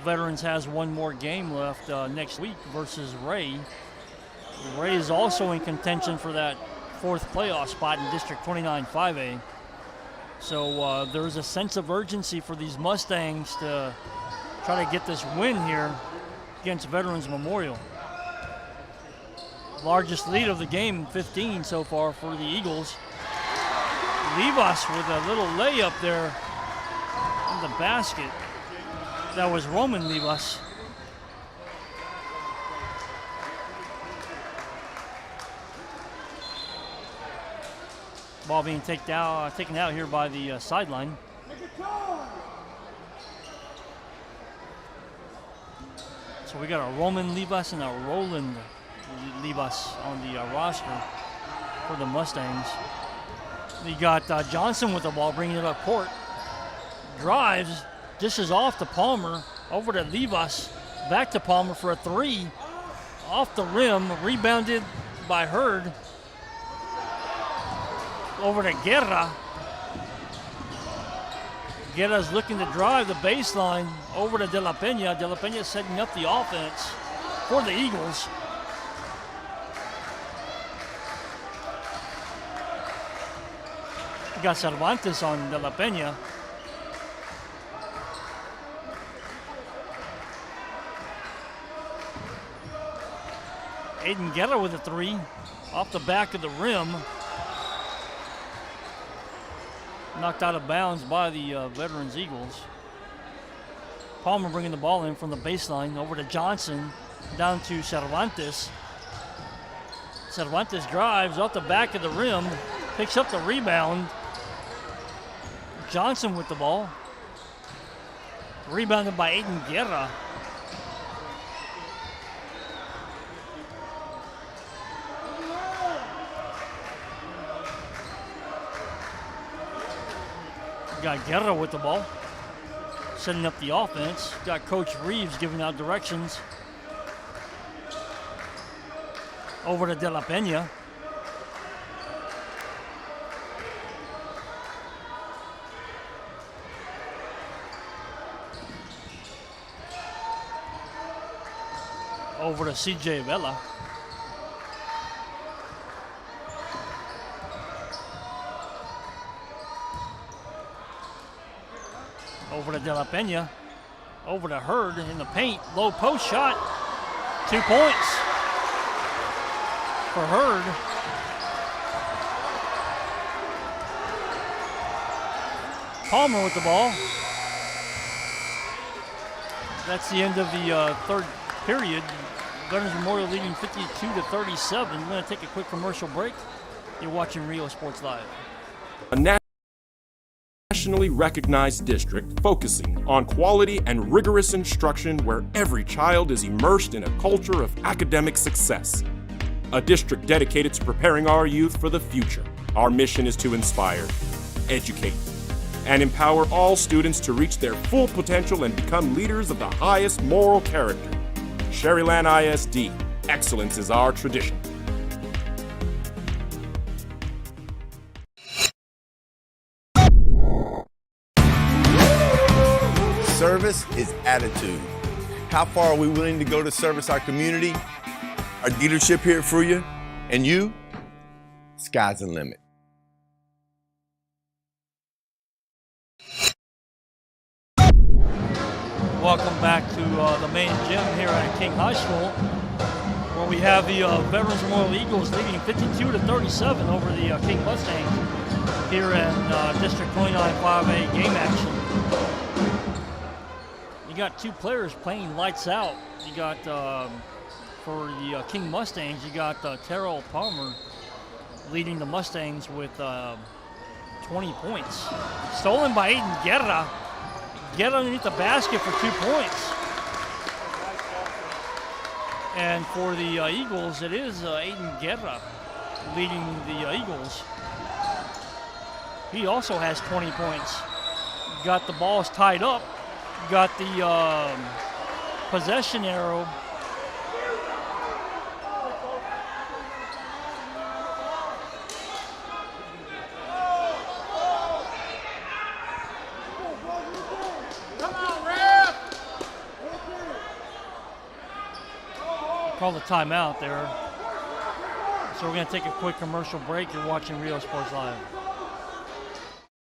Veterans has one more game left next week versus Ray. Ray is also in contention for that 4th playoff spot in District 29 5A. So there's a sense of urgency for these Mustangs to try to get this win here against Veterans Memorial. Largest lead of the game, 15 so far for the Eagles. Livas with a little layup there in the basket. That was Roman Livas. Ball being taken out here by the sideline. So we got a Roman Livas and a Roland leave us on the roster for the Mustangs. You got Johnson with the ball, bringing it up court. Drives, dishes off to Palmer, over to Livas, back to Palmer for a three. Off the rim, rebounded by Hurd. Over to Guerra. Guerra's looking to drive the baseline over to De La Pena. De La Pena setting up the offense for the Eagles. You got Cervantes on De La Pena. Aiden Guerra with a three off the back of the rim. Knocked out of bounds by the Veterans Eagles. Palmer bringing the ball in from the baseline over to Johnson, down to Cervantes. Cervantes drives off the back of the rim, picks up the rebound. Johnson with the ball. Rebounded by Aiden Guerra. Got Guerra with the ball, setting up the offense. Got Coach Reeves giving out directions. Over to De La Pena. Over to CJ Vela. Over to De La Pena. Over to Hurd in the paint. Low post shot. 2 points for Hurd. Palmer with the ball. That's the end of the third period. Veterans Memorial leading 52-37. We're going to take a quick commercial break. You're watching Rio Sports Live. A nationally recognized district focusing on quality and rigorous instruction where every child is immersed in a culture of academic success. A district dedicated to preparing our youth for the future. Our mission is to inspire, educate, and empower all students to reach their full potential and become leaders of the highest moral character. Sherryland ISD, excellence is our tradition. Service is attitude. How far are we willing to go to service our community, our dealership here for you, and you? Sky's the limit. Welcome back to the main gym here at King High School, where we have the Veterans Memorial Eagles leading 52-37 over the King Mustangs here in District 29 5A game action. You got two players playing lights out. You got, for the King Mustangs, you got Terrell Palmer leading the Mustangs with 20 points. Stolen by Aiden Guerra. Get underneath the basket for 2 points. And for the Eagles, it is Aiden Guerra leading the Eagles. He also has 20 points. Got the balls tied up. Got the possession arrow. Call the timeout there. So we're going to take a quick commercial break. You're watching Rio Sports Live.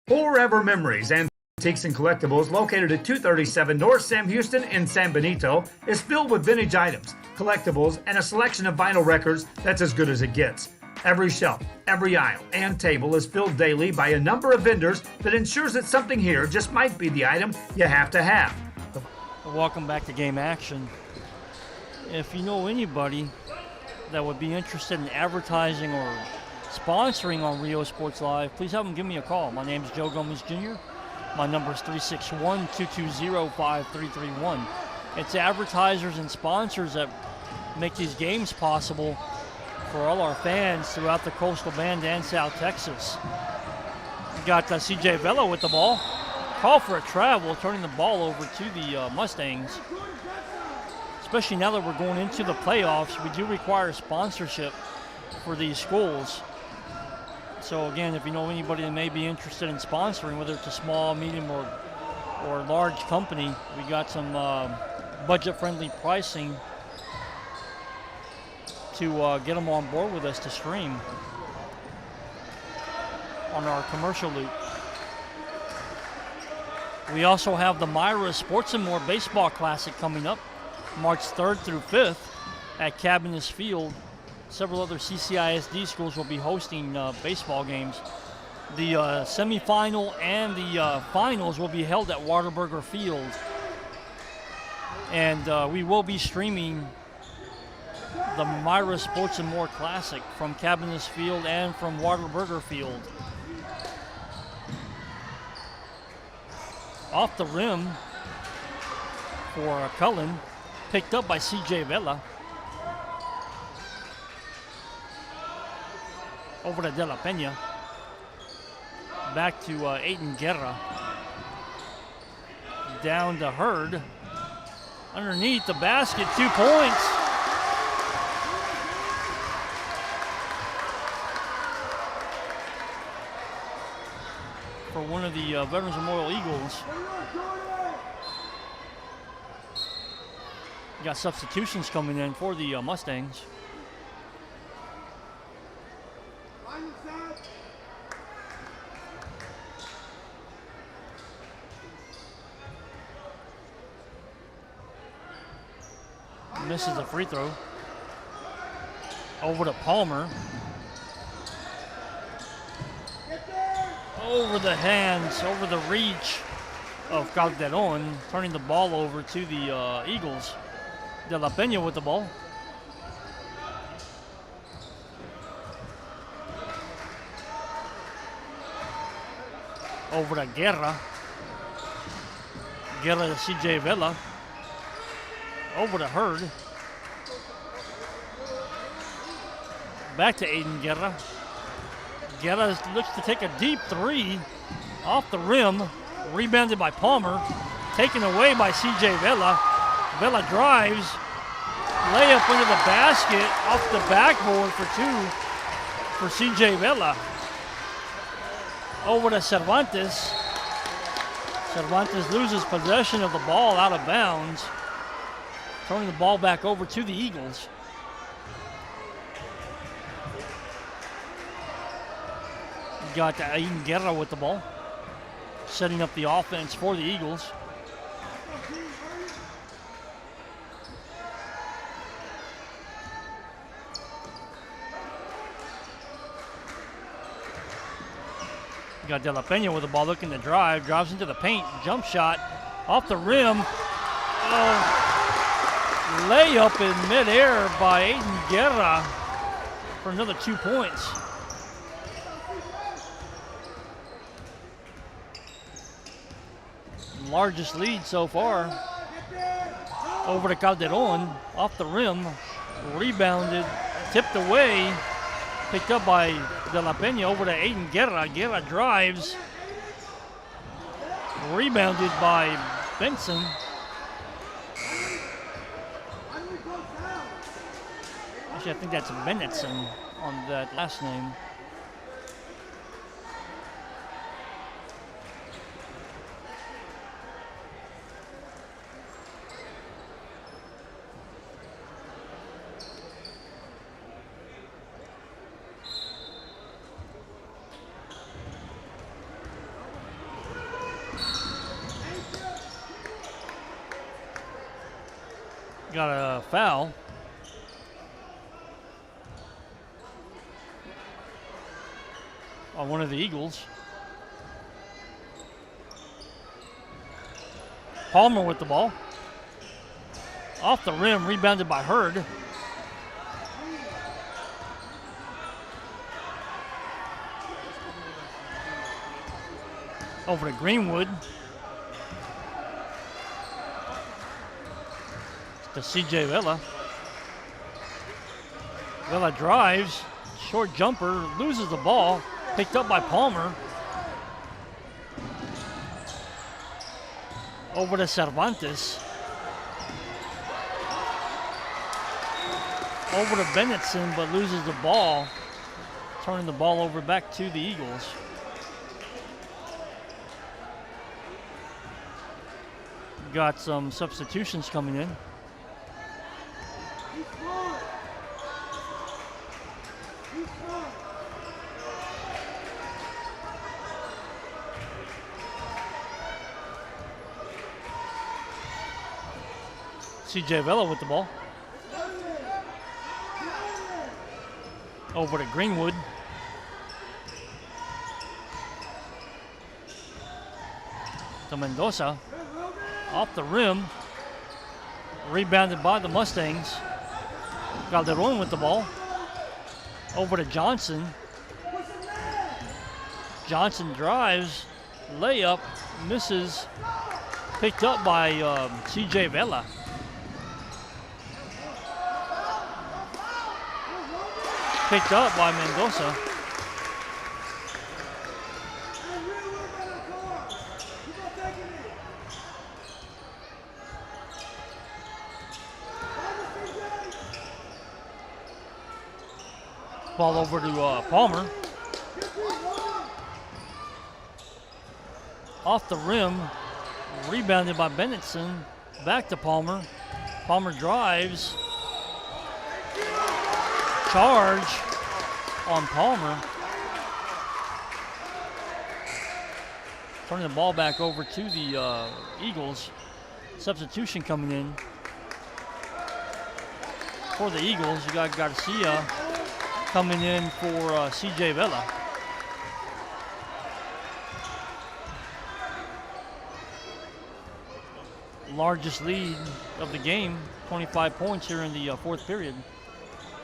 Forever Memories Antiques and Collectibles, located at 237 North Sam Houston in San Benito, is filled with vintage items, collectibles, and a selection of vinyl records that's as good as it gets. Every shelf, every aisle, and table is filled daily by a number of vendors that ensures that something here just might be the item you have to have. Welcome back to game action. If you know anybody that would be interested in advertising or sponsoring on Rio Sports Live, please have them give me a call. My name is Joe Gomez Jr. My number is 361-220-5331. It's advertisers and sponsors that make these games possible for all our fans throughout the Coastal Bend and South Texas. We got CJ Vela with the ball. Call for a travel, turning the ball over to the Mustangs. Especially now that we're going into the playoffs, we do require sponsorship for these schools. So again, if you know anybody that may be interested in sponsoring, whether it's a small, medium, or large company, we got some budget-friendly pricing to get them on board with us to stream on our commercial loop. We also have the Myra Sports and More Baseball Classic coming up March 3rd through 5th at Cabinets Field. Several other CCISD schools will be hosting baseball games. The semifinal and the finals will be held at Whataburger Field. And we will be streaming the Myra Sports and More Classic from Cabinets Field and from Whataburger Field. Off the rim for Cullen, picked up by CJ Vela. Over to De La Pena. Back to Aiden Guerra. Down to Hurd. Underneath the basket, 2 points. For one of the Veterans Memorial Eagles. Got substitutions coming in for the Mustangs. Misses the free throw. Over to Palmer. Over the hands, over the reach of Calderon, turning the ball over to the Eagles. De La Pena with the ball. Over to Guerra. Guerra to CJ Vela. Over to Hurd. Back to Aiden Guerra. Guerra looks to take a deep three off the rim. Rebounded by Palmer. Taken away by CJ Vela. Vela drives. Layup into the basket off the backboard for 2 for CJ Vela. Over to Cervantes. Cervantes loses possession of the ball out of bounds. Turning the ball back over to the Eagles. We got Aiden Guerra with the ball. Setting up the offense for the Eagles. We got De La Pena with the ball looking to drive. Drives into the paint. Jump shot off the rim. Layup in midair by Aiden Guerra for another 2 points. Largest lead so far. Over to Calderon, off the rim, rebounded, tipped away, picked up by De La Pena. Over to Aiden Guerra. Guerra drives, rebounded by Benson. Actually, I think that's Bennetson on that last name. Got a foul. On one of the Eagles. Palmer with the ball. Off the rim, rebounded by Hurd. Over to Greenwood. To CJ Vela. Vela drives, short jumper, loses the ball, picked up by Palmer. Over to Cervantes. Over to Bennetson, but loses the ball, turning the ball over back to the Eagles. Got some substitutions coming in. CJ Vela with the ball. Over to Greenwood. To Mendoza. Off the rim. Rebounded by the Mustangs. Calderon with the ball. Over to Johnson. Johnson drives. Layup. Misses. Picked up by CJ Vela. Picked up by Mendoza. Ball over to Palmer. Off the rim. Rebounded by Bennetson. Back to Palmer. Palmer drives. Charge on Palmer. Turning the ball back over to the Eagles. Substitution coming in for the Eagles. You got Garcia coming in for CJ Vela. Largest lead of the game, 25 points here in the fourth period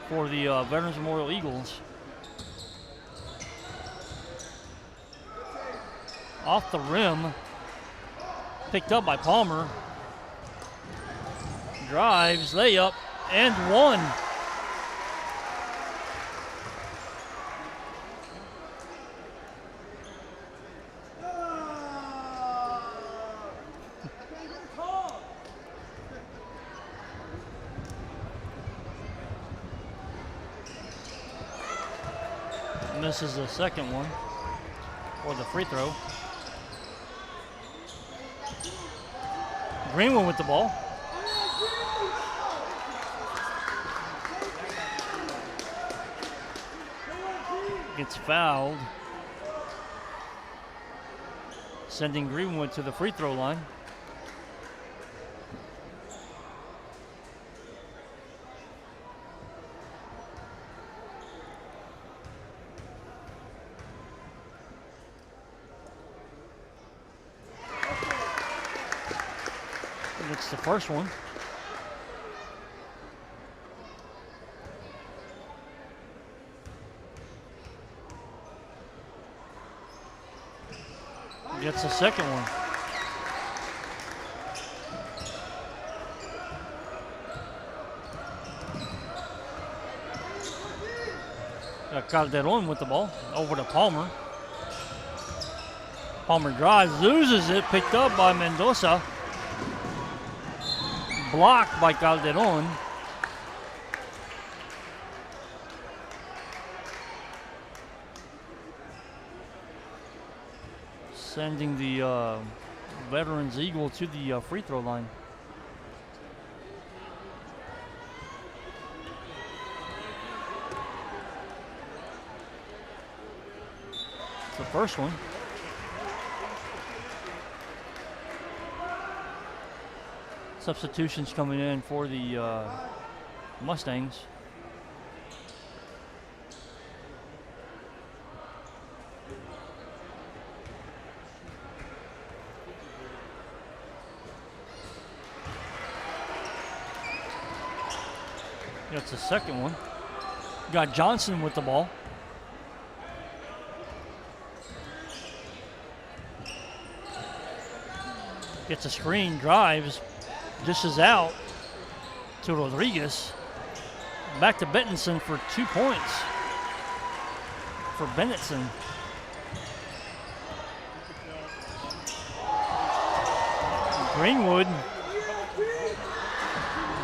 for the Veterans Memorial Eagles. Off the rim, picked up by Palmer. Drives, layup, and one. Misses the second one, or the free throw. Greenwood with the ball. Gets fouled. Sending Greenwood to the free throw line. It's the first one. Gets the second one. Got Calderon with the ball. Over to Palmer. Palmer drives, loses it, picked up by Mendoza. Blocked by Calderon. Sending the Veterans Eagle to the free throw line. It's the first one. Substitutions coming in for the Mustangs. That's the second one. Got Johnson with the ball. Gets a screen, drives, dishes out to Rodriguez. Back to Bentonson for 2 points for Bennetson. Greenwood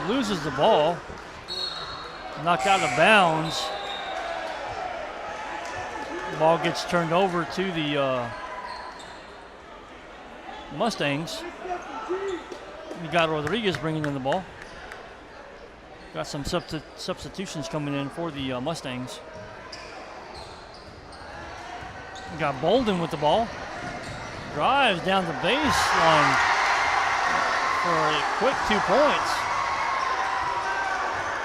loses the ball. Knocked out of bounds. Ball gets turned over to the Mustangs. You got Rodriguez bringing in the ball. Got some substitutions coming in for the Mustangs. You got Bolden with the ball. Drives down the baseline for a quick 2 points.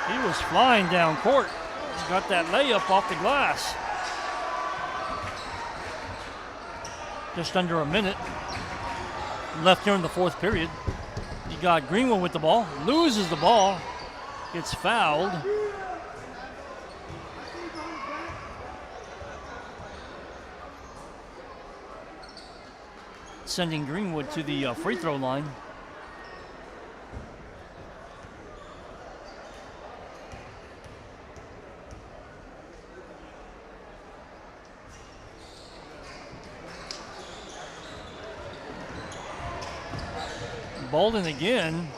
He was flying down court. Got that layup off the glass. Just under a minute left here in the fourth period. You got Greenwood with the ball. Loses the ball. Gets fouled. Sending Greenwood to the free throw line. Bolden again.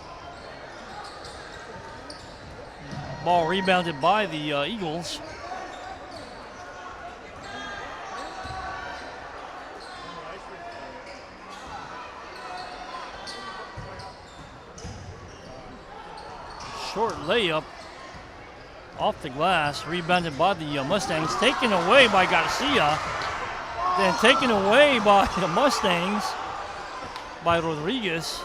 Ball rebounded by the Eagles. Short layup off the glass, rebounded by the Mustangs, taken away by Garcia, then taken away by the Mustangs by Rodriguez,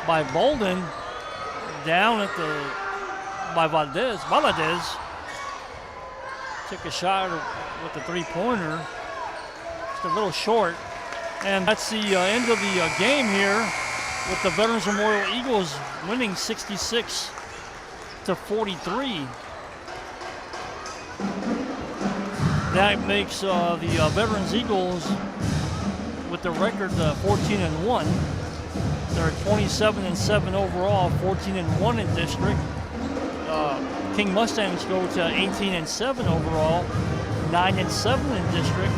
by Bolden, down at by Valadez. Took a shot with the three-pointer, just a little short. And that's the end of the game here, with the Veterans Memorial Eagles winning 66-43. That makes the Veterans Eagles, with the record 14-1. They're 27-7 overall, 14-1 in district. King Mustangs go to 18-7 overall, 9-7 in district.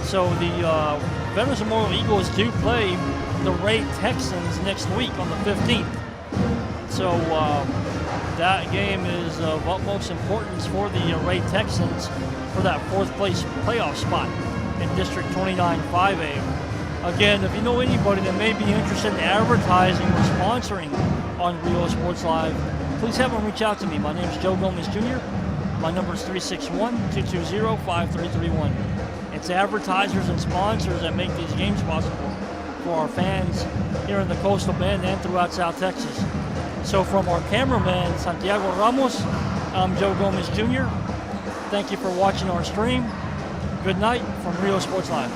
So the Veterans Memorial Eagles do play the Ray Texans next week on the 15th. So that game is of utmost importance for the Ray Texans for that fourth place playoff spot in District 29 5A. Again, if you know anybody that may be interested in advertising or sponsoring on Rio Sports Live, please have them reach out to me. My name is Joe Gomez Jr. My number is 361-220-5331. It's advertisers and sponsors that make these games possible for our fans here in the Coastal Bend and throughout South Texas. So from our cameraman, Santiago Ramos, I'm Joe Gomez Jr. Thank you for watching our stream. Good night from Rio Sports Live.